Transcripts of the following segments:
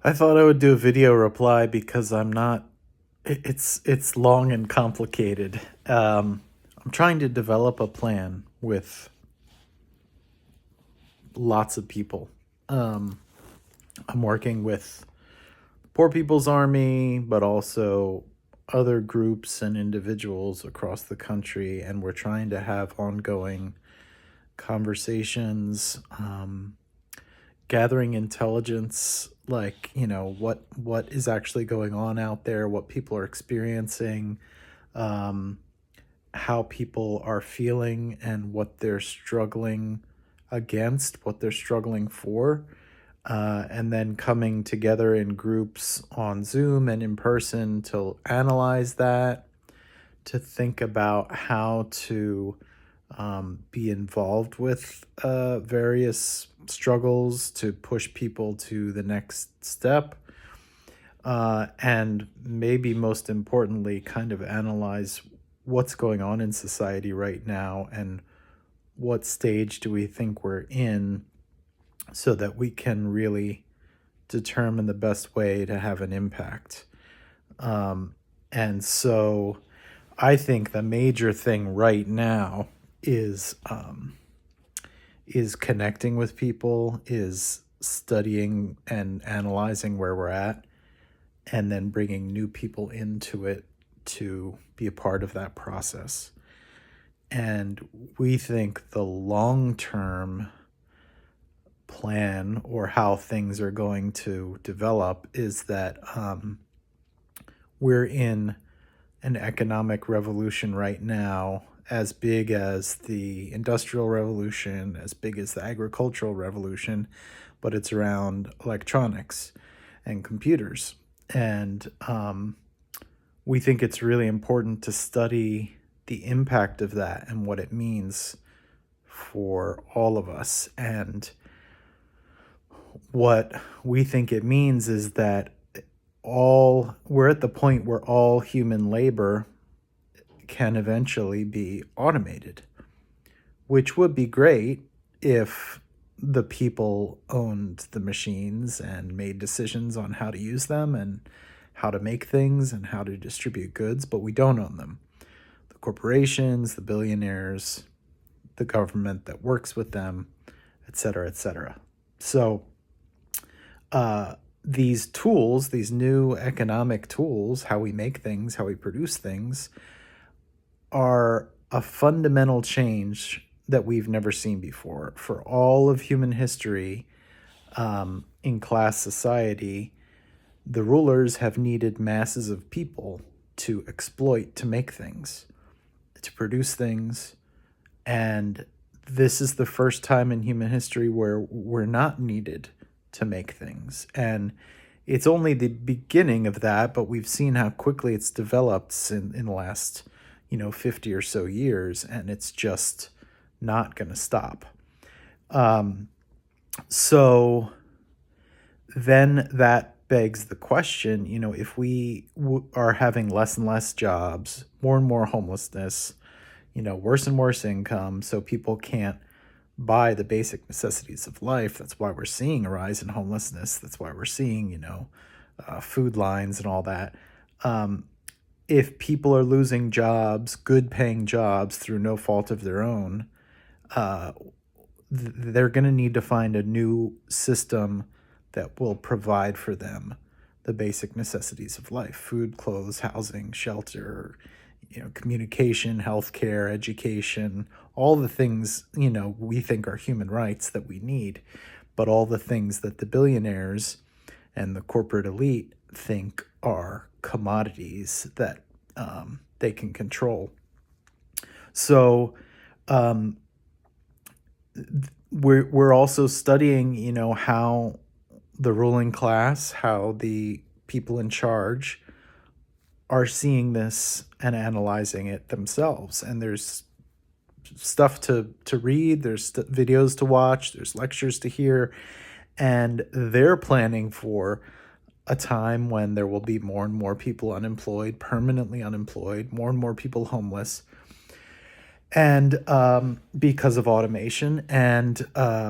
I thought I would do a video reply because it's long and complicated. I'm trying to develop a plan with lots of people. Um, I'm working with Poor People's Army, but also other groups and individuals across the country, and we're trying to have ongoing conversations, gathering intelligence, like what is actually going on out there, what people are experiencing, um, how people are feeling, and what they're struggling against, what they're struggling for, and then coming together in groups on Zoom and in person to analyze that, to think about how to be involved with various struggles to push people to the next step. And maybe most importantly, kind of analyze what's going on in society right now and what stage do we think we're in so that we can really determine the best way to have an impact. And so I think the major thing right now is connecting with people, is studying and analyzing where we're at, and then bringing new people into it to be a part of that process. And we think the long term plan or how things are going to develop is that we're in an economic revolution right now as big as the industrial revolution, as big as the agricultural revolution, but it's around electronics and computers. And we think it's really important to study the impact of that and what it means for all of us. And what we think it means is that we're at the point where all human labor can eventually be automated, which would be great if the people owned the machines and made decisions on how to use them and how to make things and how to distribute goods, but we don't own them. The corporations, the billionaires, the government that works with them, et cetera, et cetera. So these tools, these new economic tools, how we make things, how we produce things, are a fundamental change that we've never seen before. For all of human history, in class society, the rulers have needed masses of people to exploit to make things, to produce things. And this is the first time in human history where we're not needed to make things. And it's only the beginning of that, but we've seen how quickly it's developed in the last, 50 or so years, and it's just not going to stop. So then that begs the question, if we are having less and less jobs, more and more homelessness, worse and worse income, so people can't buy the basic necessities of life. That's why we're seeing a rise in homelessness. That's why we're seeing, food lines and all that. If people are losing jobs, good paying jobs through no fault of their own, they're going to need to find a new system that will provide for them the basic necessities of life: food, clothes, housing, shelter, communication, healthcare, education, all the things, we think are human rights that we need, but all the things that the billionaires and the corporate elite think are commodities that they can control. So we're also studying, how the ruling class, how the people in charge are seeing this and analyzing it themselves. And there's stuff to read, there's videos to watch, there's lectures to hear, and they're planning for a time when there will be more and more people unemployed, permanently unemployed, more and more people homeless. And because of automation and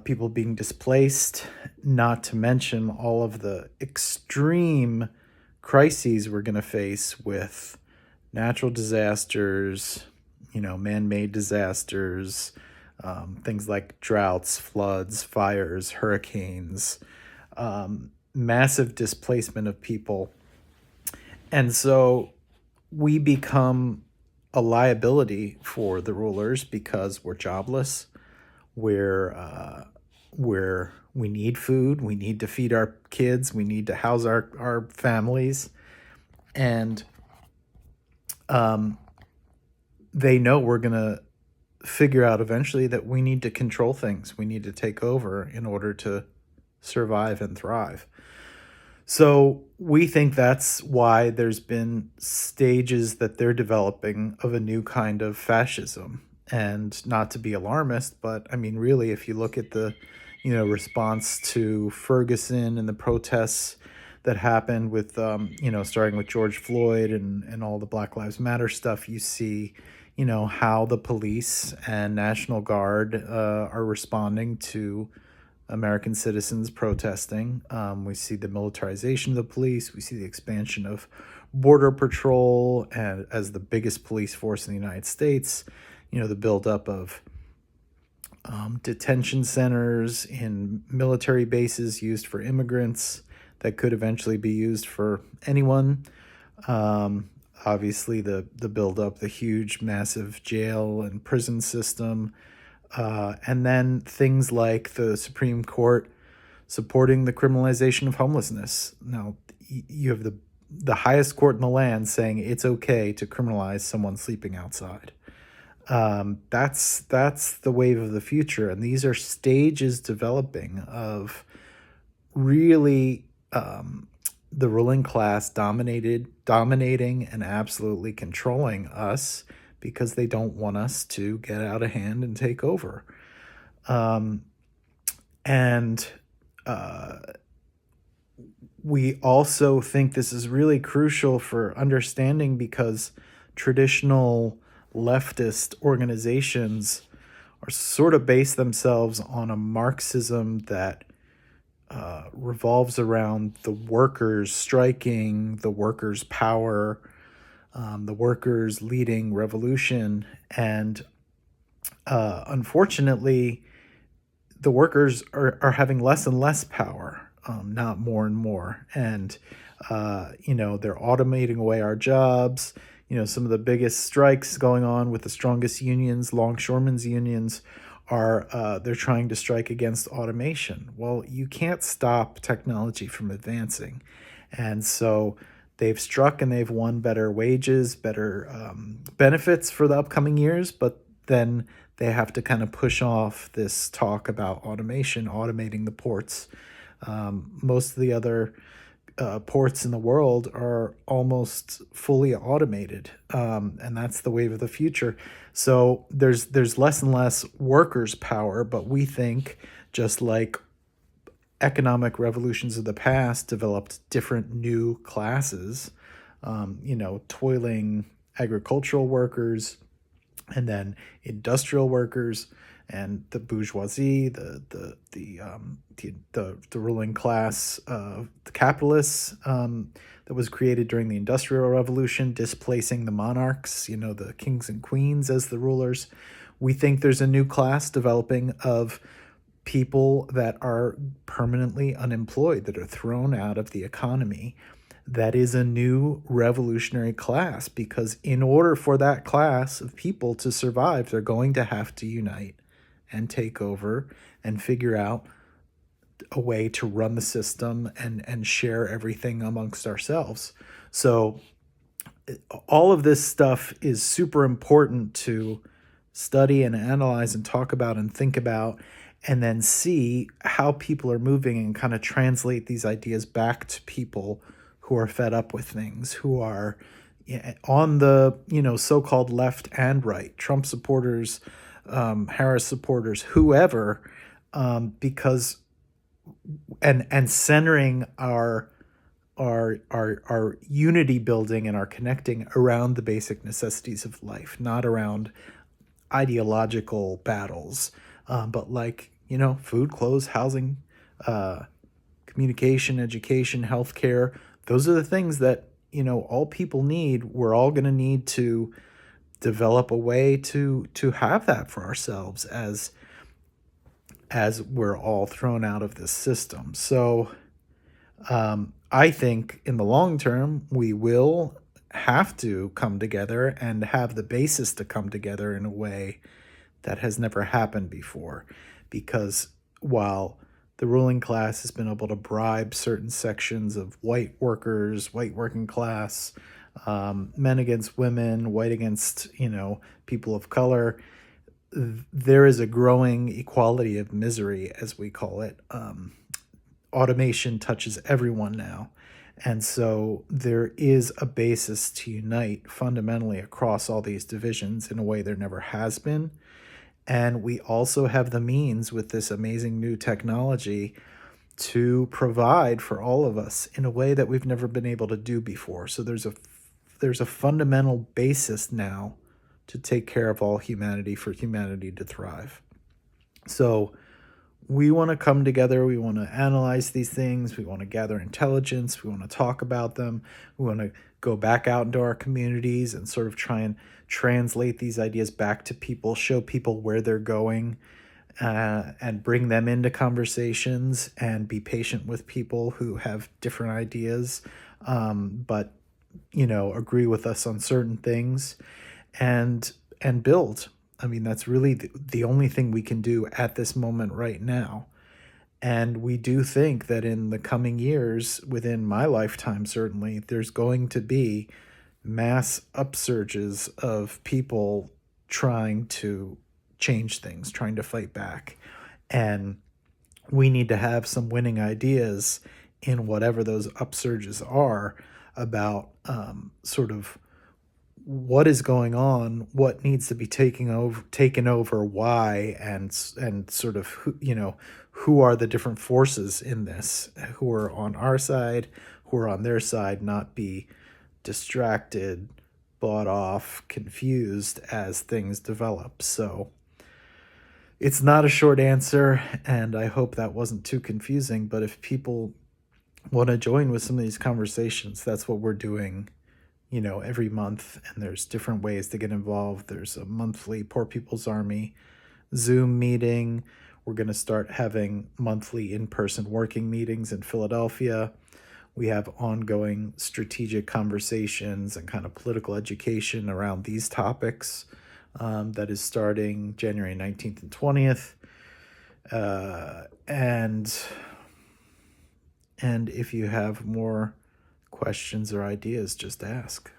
people being displaced, not to mention all of the extreme crises we're going to face with natural disasters, man-made disasters, things like droughts, floods, fires, hurricanes, massive displacement of people. And so we become a liability for the rulers because we're jobless. We need food. We need to feed our kids. We need to house our families. And they know we're going to figure out eventually that we need to control things. We need to take over in order to survive and thrive. So we think that's why there's been stages that they're developing of a new kind of fascism. And not to be alarmist, but I mean, really, if you look at the, response to Ferguson and the protests that happened with, starting with George Floyd and all the Black Lives Matter stuff, you see, how the police and National Guard are responding to American citizens protesting. We see the militarization of the police. We see the expansion of Border Patrol and as the biggest police force in the United States. The buildup of detention centers in military bases used for immigrants that could eventually be used for anyone. Obviously, the buildup, the huge, massive jail and prison system. And then things like the Supreme Court supporting the criminalization of homelessness. Now, you have the highest court in the land saying it's okay to criminalize someone sleeping outside. That's the wave of the future, and these are stages developing of really the ruling class dominating and absolutely controlling us because they don't want us to get out of hand and take over. And we also think this is really crucial for understanding because traditional leftist organizations are sort of based themselves on a Marxism that revolves around the workers striking, the workers' power, the workers leading revolution. And unfortunately, the workers are having less and less power, not more and more. And, they're automating away our jobs. Some of the biggest strikes going on with the strongest unions, longshoremen's unions, are they're trying to strike against automation. Well, you can't stop technology from advancing. And so they've struck and they've won better wages, better benefits for the upcoming years, but then they have to kind of push off this talk about automation, automating the ports. Most of the other ports in the world are almost fully automated, and that's the wave of the future. So there's less and less workers' power, but we think just like economic revolutions of the past developed different new classes, toiling agricultural workers, and then industrial workers, and the bourgeoisie, the ruling class, the capitalists that was created during the Industrial Revolution, displacing the monarchs, the kings and queens as the rulers. We think there's a new class developing of people that are permanently unemployed, that are thrown out of the economy. That is a new revolutionary class, because in order for that class of people to survive, they're going to have to unite and take over and figure out a way to run the system and share everything amongst ourselves. So all of this stuff is super important to study and analyze and talk about and think about, and then see how people are moving and kind of translate these ideas back to people who are fed up with things, who are on the so-called left and right, Trump supporters, Harris supporters, whoever, because and centering our unity building and our connecting around the basic necessities of life, not around ideological battles, but like, food, clothes, housing, uh, communication, education, healthcare. Those are the things that, all people need. We're all going to need to develop a way to have that for ourselves as we're all thrown out of this system. So I think in the long term, we will have to come together and have the basis to come together in a way that has never happened before. Because while the ruling class has been able to bribe certain sections of white workers, white working class, men against women, white against, people of color, there is a growing equality of misery, as we call it. Automation touches everyone now. And so there is a basis to unite fundamentally across all these divisions in a way there never has been. And we also have the means with this amazing new technology to provide for all of us in a way that we've never been able to do before. So there's a fundamental basis now to take care of all humanity, for humanity to thrive. So we want to come together. We want to analyze these things. We want to gather intelligence. We want to talk about them. We want to go back out into our communities and sort of try and translate these ideas back to people, show people where they're going, and bring them into conversations, and be patient with people who have different ideas, but agree with us on certain things, and build. I mean, that's really the only thing we can do at this moment right now. And we do think that in the coming years, within my lifetime certainly, there's going to be mass upsurges of people trying to change things, trying to fight back. And we need to have some winning ideas in whatever those upsurges are about sort of what is going on, what needs to be taken over, why, and sort of who are the different forces in this, who are on our side, who are on their side, not be distracted, bought off, confused as things develop. So it's not a short answer, and I hope that wasn't too confusing, but if people want to join with some of these conversations, that's what we're doing every month, and there's different ways to get involved. There's a monthly Poor People's Army Zoom meeting. We're going to start having monthly in-person working meetings in Philadelphia. We have ongoing strategic conversations and kind of political education around these topics that is starting January 19th and 20th. And if you have more questions or ideas, just ask.